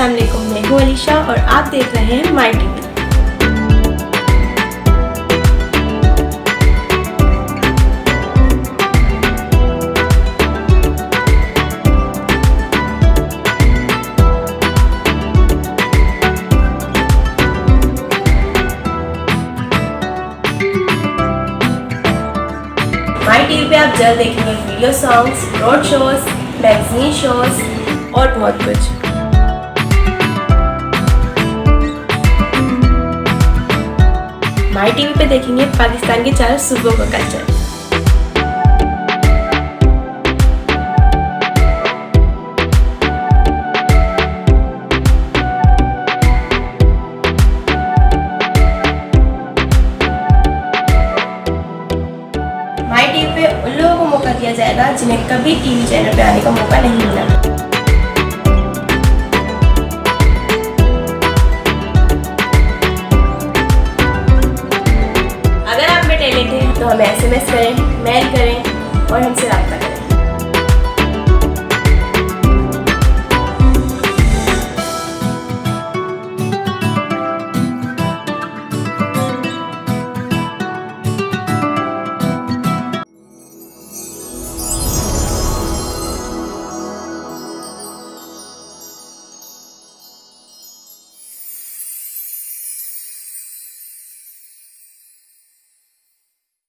अस्सलाम वालेकुम, मैं हूँ अलीशा और आप देख रहे हैं माई टीवी। माई टीवी पे आप जल्द देखेंगे video songs, road shows, magazine shows और बहुत कुछ। माई टीवी पे देखेंगे पाकिस्तान के 4 सूबों का कल्चर। माई टीवी पे उन लोगों को मौका दिया जाएगा जिन्हें कभी टीवी चैनल पे आने का मौका नहीं मिला। अगर आप में टैलेंट है तो हमें SMS करें, मेल करें और हमसे रब्ता करें।